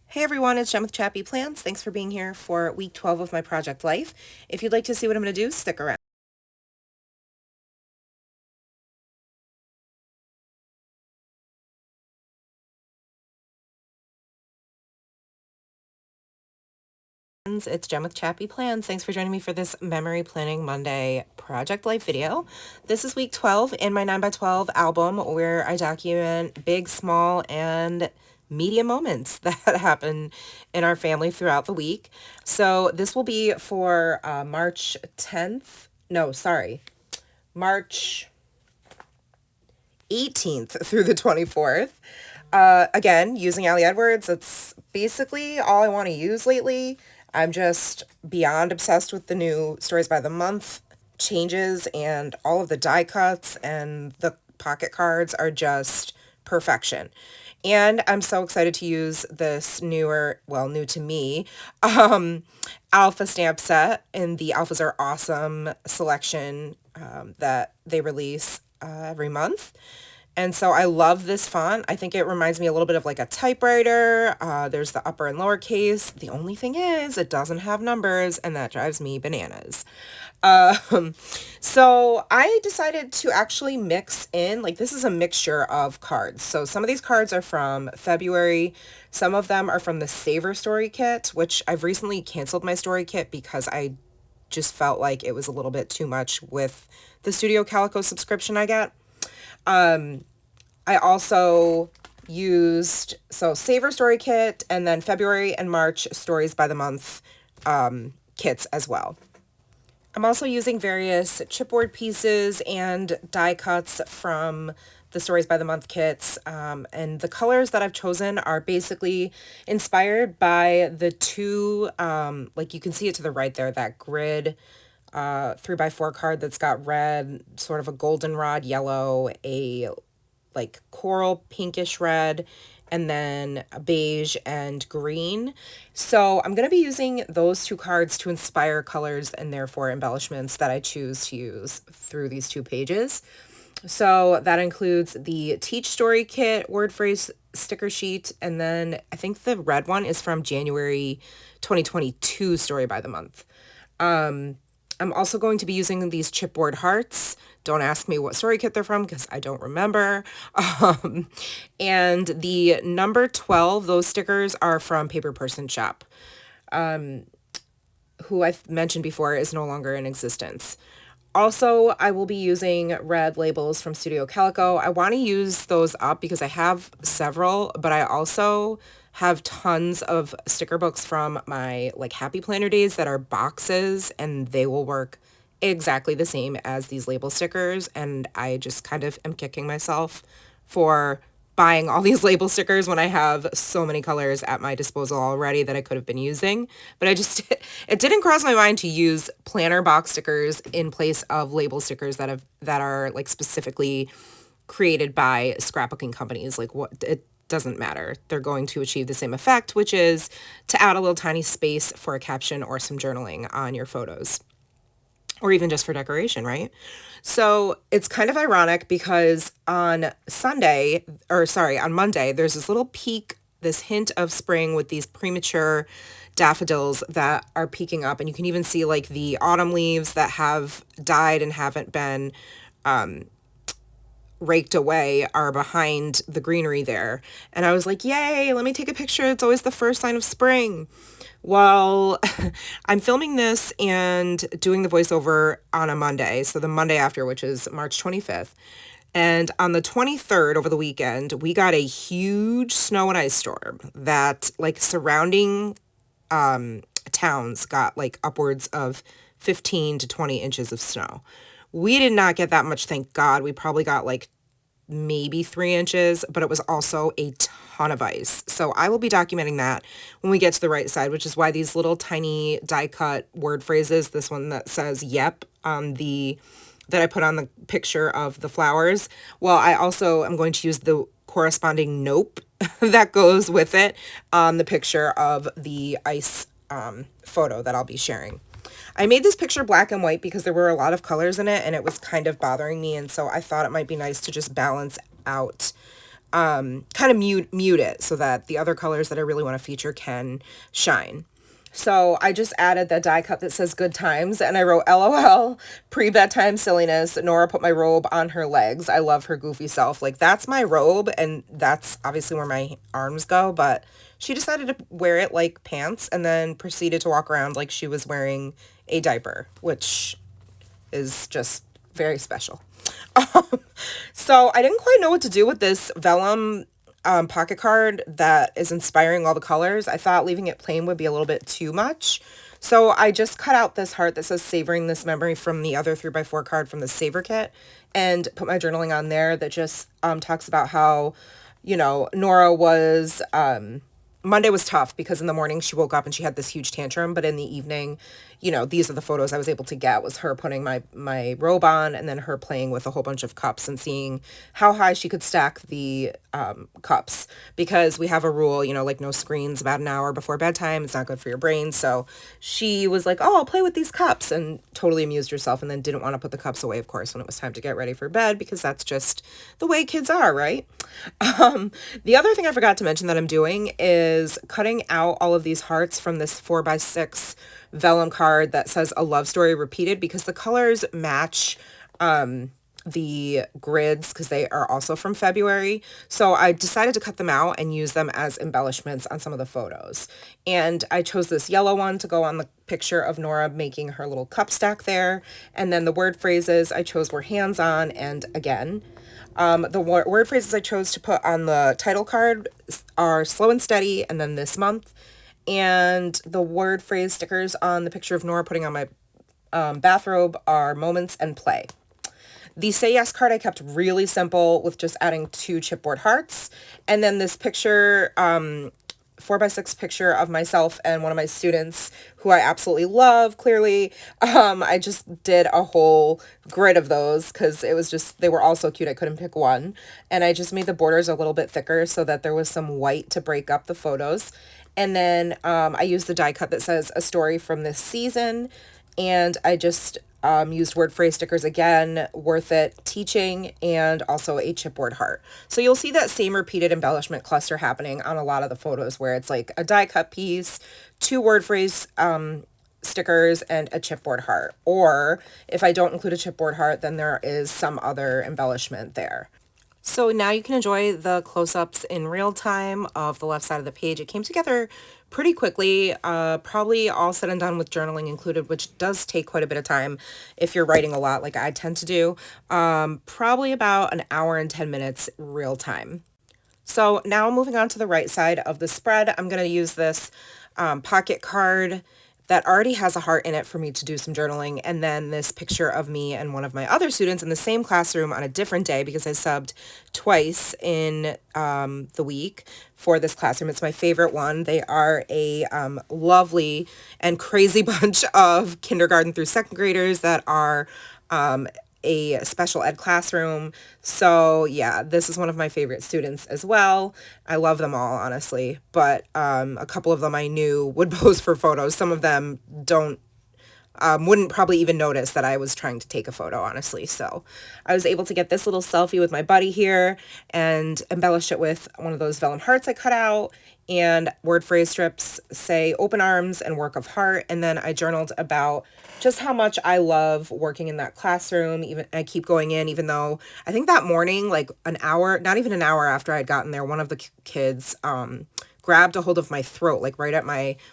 Hey everyone, it's Jen with ChappyPlans. Thanks for being here for week 12 of my project life. If you'd like to see what I'm going to do, stick around. It's Jen with ChappyPlans. Thanks for joining me for this Memory Planning Monday project life video. This is week 12 in my 9x12 album where I document big, small, and medium moments that happen in our family throughout the week. So this will be for March 10th. No, sorry. March 18th through the 24th. Again, using Ali Edwards, that's basically all I want to use lately. I'm just beyond obsessed with the new Stories by the Month changes, and all of the die cuts and the pocket cards are just perfection. And I'm so excited to use this newer, well, new to me, alpha stamp set in the Alphas Are Awesome selection that they release every month. And so I love this font. I think it reminds me a little bit of like a typewriter. There's the upper and lower case. The only thing is it doesn't have numbers, and that drives me bananas. Um, so I decided to actually mix in, like, this is a mixture of cards. So some of these cards are from February. Some of them are from the Savor Story Kit, which I've recently canceled my story kit because I just felt like it was a little bit too much with the Studio Calico subscription I get. I also used, so Savor Story Kit, and then February and March Stories by the Month kits as well. I'm also using various chipboard pieces and die cuts from the Stories by the Month kits. And the colors that I've chosen are basically inspired by the two, like you can see it to the right there, that grid 3x4 card that's got red, sort of a goldenrod yellow, a like coral pinkish red, and then beige and green. So I'm going to be using those two cards to inspire colors and therefore embellishments that I choose to use through these two pages. So that includes the Teach Story Kit word phrase sticker sheet, and then I think the red one is from January 2022 Story by the Month. I'm also going to be using these chipboard hearts. Don't ask me what story kit they're from because I don't remember. And the number 12, those stickers are from Paper Person Shop, who I've mentioned before is no longer in existence. Also, I will be using red labels from Studio Calico. I want to use those up because I have several, but I also have tons of sticker books from my like Happy Planner days that are boxes, and they will work exactly the same as these label stickers. And I just kind of am kicking myself for buying all these label stickers when I have so many colors at my disposal already that I could have been using. But I just, it didn't cross my mind to use planner box stickers in place of label stickers that are like specifically created by scrapbooking companies. Like, what, it doesn't matter. They're going to achieve the same effect, which is to add a little tiny space for a caption or some journaling on your photos, or even just for decoration, right? So it's kind of ironic because on Monday, there's this little peak, this hint of spring with these premature daffodils that are peeking up. And you can even see like the autumn leaves that have died and haven't been raked away are behind the greenery there. And I was like, yay, let me take a picture. It's always the first sign of spring. Well, I'm filming this and doing the voiceover on a Monday, so the Monday after, which is March 25th. And on the 23rd, over the weekend, we got a huge snow and ice storm that, like, surrounding towns got, like, upwards of 15 to 20 inches of snow. We did not get that much, thank God. We probably got, like, maybe 3 inches, but it was also a ton of ice. So I will be documenting that when we get to the right side, which is why these little tiny die cut word phrases, this one that says yep on the, that I put on the picture of the flowers. Well, I also am going to use the corresponding nope that goes with it on the picture of the ice photo that I'll be sharing. I made this picture black and white because there were a lot of colors in it and it was kind of bothering me, and so I thought it might be nice to just balance out kind of mute it so that the other colors that I really want to feature can shine. So I just added the die cut that says good times, and I wrote LOL, pre-bedtime silliness. Nora put my robe on her legs. I love her goofy self. Like, that's my robe, and that's obviously where my arms go, but she decided to wear it like pants and then proceeded to walk around like she was wearing a diaper, which is just very special. So I didn't quite know what to do with this vellum pocket card that is inspiring all the colors. I thought leaving it plain would be a little bit too much. So I just cut out this heart that says savoring this memory from the other 3x4 card from the Savor Kit and put my journaling on there that just talks about how, Nora was Monday was tough because in the morning she woke up and she had this huge tantrum, but in the evening, these are the photos I was able to get, was her putting my robe on and then her playing with a whole bunch of cups and seeing how high she could stack the cups, because we have a rule, like no screens about an hour before bedtime. It's not good for your brain. So she was like, oh, I'll play with these cups, and totally amused herself, and then didn't want to put the cups away, of course, when it was time to get ready for bed, because that's just the way kids are, right? The other thing I forgot to mention that I'm doing is cutting out all of these hearts from this 4x6 vellum card that says a love story repeated, because the colors match the grids, because they are also from February. So I decided to cut them out and use them as embellishments on some of the photos. And I chose this yellow one to go on the picture of Nora making her little cup stack there. And then the word phrases I chose were hands-on and again. The word phrases I chose to put on the title card are slow and steady and then this month. And the word phrase stickers on the picture of Nora putting on my bathrobe are moments and play. The Say Yes card I kept really simple with just adding 2 chipboard hearts. And then this picture, 4x6 picture of myself and one of my students who I absolutely love, clearly. I just did a whole grid of those because it was just, they were all so cute I couldn't pick one. And I just made the borders a little bit thicker so that there was some white to break up the photos. And then I used the die cut that says a story from this season. And I just used word phrase stickers again, worth it, teaching, and also a chipboard heart. So you'll see that same repeated embellishment cluster happening on a lot of the photos where it's like a die cut piece, 2 word phrase stickers, and a chipboard heart. Or if I don't include a chipboard heart, then there is some other embellishment there. So now you can enjoy the close-ups in real time of the left side of the page. It came together pretty quickly, probably all said and done with journaling included, which does take quite a bit of time if you're writing a lot like I tend to do. Probably about an hour and 10 minutes real time. So now moving on to the right side of the spread, I'm going to use this pocket card that already has a heart in it for me to do some journaling, and then this picture of me and one of my other students in the same classroom on a different day because I subbed twice in the week for this classroom. It's my favorite one. They are a lovely and crazy bunch of kindergarten through second graders that are a special ed classroom. So yeah, this is one of my favorite students as well. I love them all, honestly, but a couple of them I knew would pose for photos. Some of them wouldn't probably even notice that I was trying to take a photo, honestly. So I was able to get this little selfie with my buddy here and embellish it with one of those vellum hearts I cut out, and word phrase strips say open arms and work of heart. And then I journaled about just how much I love working in that classroom. Even I keep going in, even though I think that morning, like an hour, not even an hour after I'd gotten there, one of the kids grabbed a hold of my throat, like right at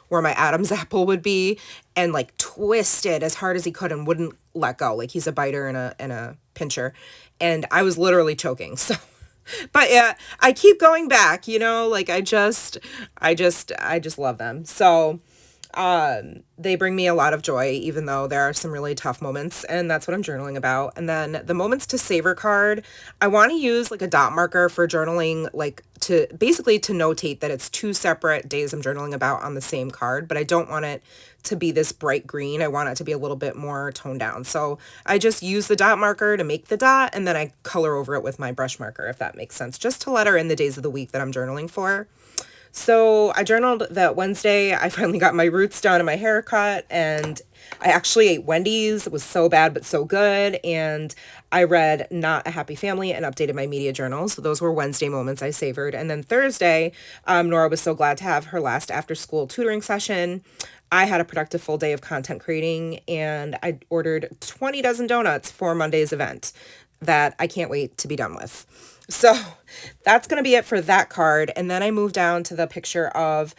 where my Adam's apple would be, and like twisted as hard as he could and wouldn't let go. Like he's a biter and a pincher, and I was literally choking. So, but yeah, I keep going back, like I just love them. So they bring me a lot of joy, even though there are some really tough moments, and that's what I'm journaling about. And then the moments to savor card, I want to use like a dot marker for journaling, like to basically to notate that it's 2 separate days I'm journaling about on the same card, but I don't want it to be this bright green. I want it to be a little bit more toned down. So I just use the dot marker to make the dot, and then I color over it with my brush marker, if that makes sense, just to let her in the days of the week that I'm journaling for. So I journaled that Wednesday I finally got my roots done and my haircut, and I actually ate Wendy's. It was so bad but so good. And I read Not a Happy Family and updated my media journal. So those were Wednesday moments I savored. And then Thursday, Nora was so glad to have her last after school tutoring session. I had a productive full day of content creating, and I ordered 20 dozen donuts for Monday's event that I can't wait to be done with. So that's going to be it for that card. And then I moved down to the picture of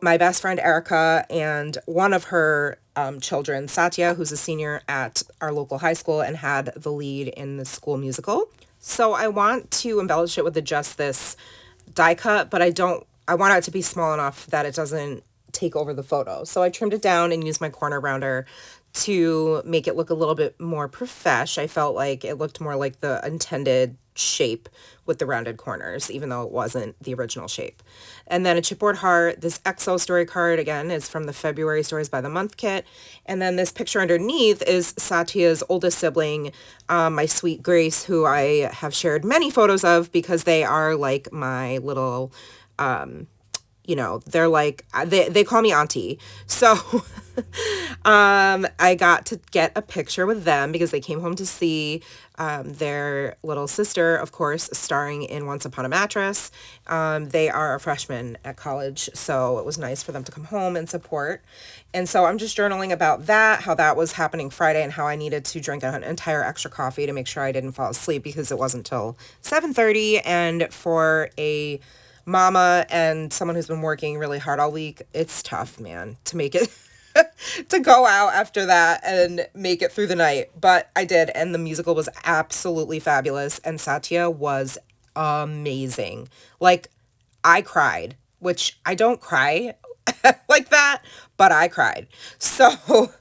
my best friend Erica and one of her children, Satya, who's a senior at our local high school and had the lead in the school musical. So I want to embellish it with the Just This die cut, but I want it to be small enough that it doesn't take over the photo. So I trimmed it down and used my corner rounder to make it look a little bit more profesh. I felt like it looked more like the intended shape with the rounded corners, even though it wasn't the original shape. And then a chipboard heart. This XO story card, again, is from the February Stories by the Month kit. And then this picture underneath is Satya's oldest sibling, my sweet Grace, who I have shared many photos of because they are like my little... they're like, they call me auntie. So I got to get a picture with them because they came home to see their little sister, of course, starring in Once Upon a Mattress. They are a freshman at college, so it was nice for them to come home and support. And so I'm just journaling about that, how that was happening Friday, and how I needed to drink an entire extra coffee to make sure I didn't fall asleep because it wasn't till 7:30. And for a mama and someone who's been working really hard all week, it's tough, man, to make it to go out after that and make it through the night. But I did, and the musical was absolutely fabulous, and Satya was amazing. Like, I cried, which I don't cry like that, but I cried. So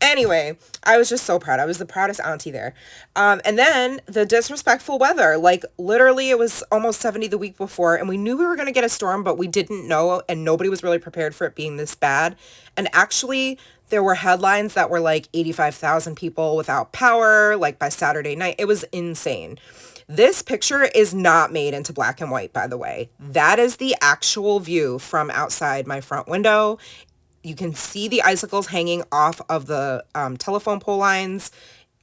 anyway, I was just so proud. I was the proudest auntie there. And then the disrespectful weather, like literally it was almost 70 the week before, and we knew we were going to get a storm, but we didn't know, and nobody was really prepared for it being this bad. And actually there were headlines that were like 85,000 people without power, like by Saturday night. It was insane. This picture is not made into black and white, by the way. That is the actual view from outside my front window. You can see the icicles hanging off of the telephone pole lines.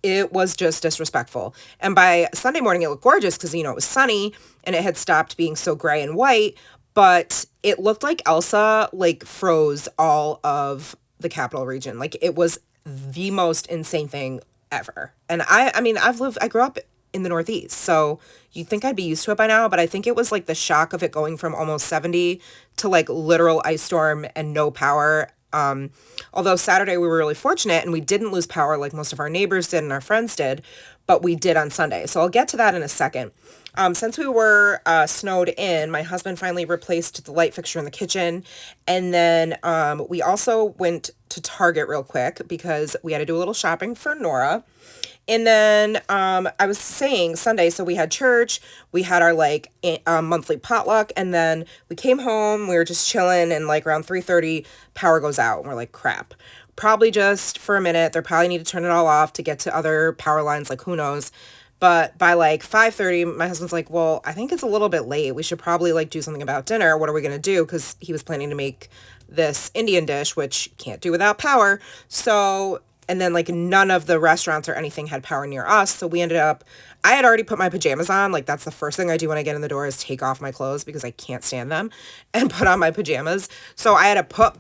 It was just disrespectful. And by Sunday morning, it looked gorgeous because, it was sunny and it had stopped being so gray and white. But it looked like Elsa, froze all of the capital region. Like, it was the most insane thing ever. And I grew up in the Northeast, so you'd think I'd be used to it by now, but I think it was like the shock of it going from almost 70 to like literal ice storm and no power. Although Saturday we were really fortunate and we didn't lose power like most of our neighbors did and our friends did, but we did on Sunday. So I'll get to that in a second. Since we were snowed in, my husband finally replaced the light fixture in the kitchen. And then we also went to Target real quick because we had to do a little shopping for Nora. And then I was saying Sunday, so we had church, we had our monthly potluck, and then we came home, we were just chilling, and around 3:30 power goes out, and we're like, crap. Probably just for a minute. They probably need to turn it all off to get to other power lines, who knows. But by 5:30, my husband's like, well, I think it's a little bit late. We should probably do something about dinner. What are we going to do? Because he was planning to make this Indian dish, which can't do without power. So... And then none of the restaurants or anything had power near us. So we ended up, I had already put my pajamas on. That's the first thing I do when I get in the door is take off my clothes because I can't stand them and put on my pajamas. So I had to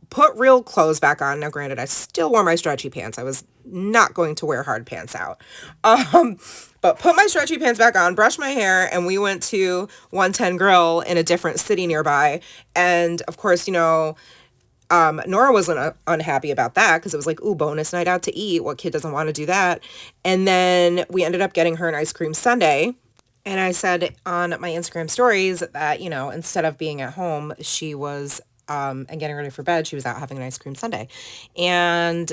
put real clothes back on. Now, granted, I still wore my stretchy pants. I was not going to wear hard pants out. But put my stretchy pants back on, brushed my hair, and we went to 110 Grill in a different city nearby. And of course, Nora wasn't unhappy about that because it was ooh, bonus night out to eat. What kid doesn't want to do that? And then we ended up getting her an ice cream sundae. And I said on my Instagram stories that, instead of being at home, she was, and getting ready for bed, she was out having an ice cream sundae. And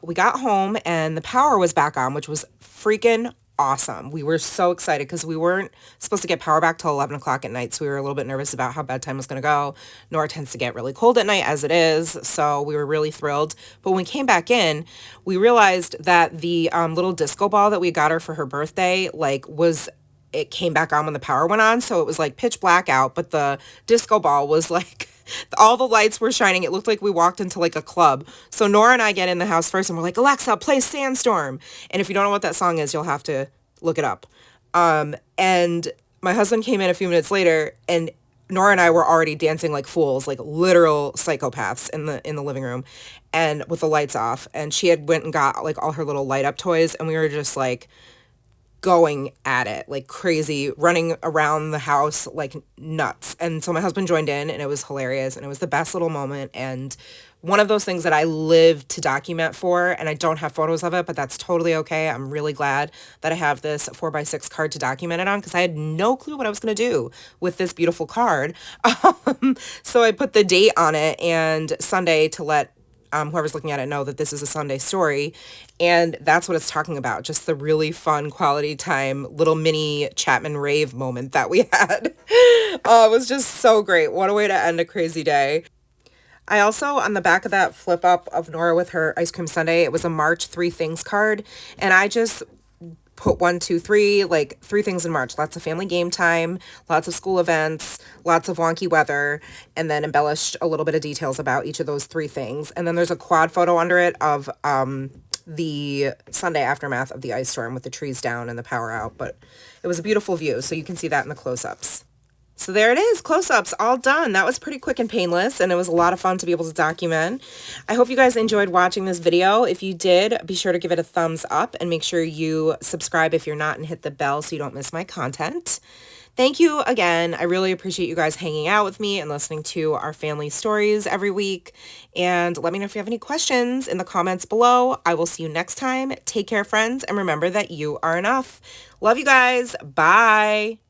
we got home and the power was back on, which was freaking awesome. We were so excited because we weren't supposed to get power back till 11 o'clock at night. So we were a little bit nervous about how bedtime was going to go. Nora tends to get really cold at night as it is. So we were really thrilled. But when we came back in, we realized that the little disco ball that we got her for her birthday, was it came back on when the power went on. So it was like pitch black out, but the disco ball was like, all the lights were shining. It looked like we walked into like a club. So Nora and I get in the house first and we're like, Alexa, play Sandstorm. And if you don't know what that song is, you'll have to look it up. And my husband came in a few minutes later, and Nora and I were already dancing like fools, like literal psychopaths in the living room, and with the lights off. And she had went and got like all her little light up toys, and we were just like going at it like crazy, running around the house like nuts. And so my husband joined in, and it was hilarious, and it was the best little moment, and one of those things that I live to document for, and I don't have photos of it, but that's totally okay. I'm really glad that I have this 4x6 card to document it on, because I had no clue what I was going to do with this beautiful card. So I put the date on it and Sunday to let whoever's looking at it know that this is a Sunday story. And that's what it's talking about. Just the really fun quality time, little mini Chapman rave moment that we had. Oh, it was just so great. What a way to end a crazy day. I also, on the back of that flip up of Nora with her ice cream sundae, it was a March 3 things card. And I just put 1, 2, 3, like 3 things in March. Lots of family game time, lots of school events, lots of wonky weather, and then embellished a little bit of details about each of those 3 things. And then there's a quad photo under it of the Sunday aftermath of the ice storm with the trees down and the power out. But it was a beautiful view, so you can see that in the close-ups. So there it is, close-ups, all done. That was pretty quick and painless, and it was a lot of fun to be able to document. I hope you guys enjoyed watching this video. If you did, be sure to give it a thumbs up and make sure you subscribe if you're not, and hit the bell so you don't miss my content. Thank you again. I really appreciate you guys hanging out with me and listening to our family stories every week. And let me know if you have any questions in the comments below. I will see you next time. Take care, friends, and remember that you are enough. Love you guys. Bye.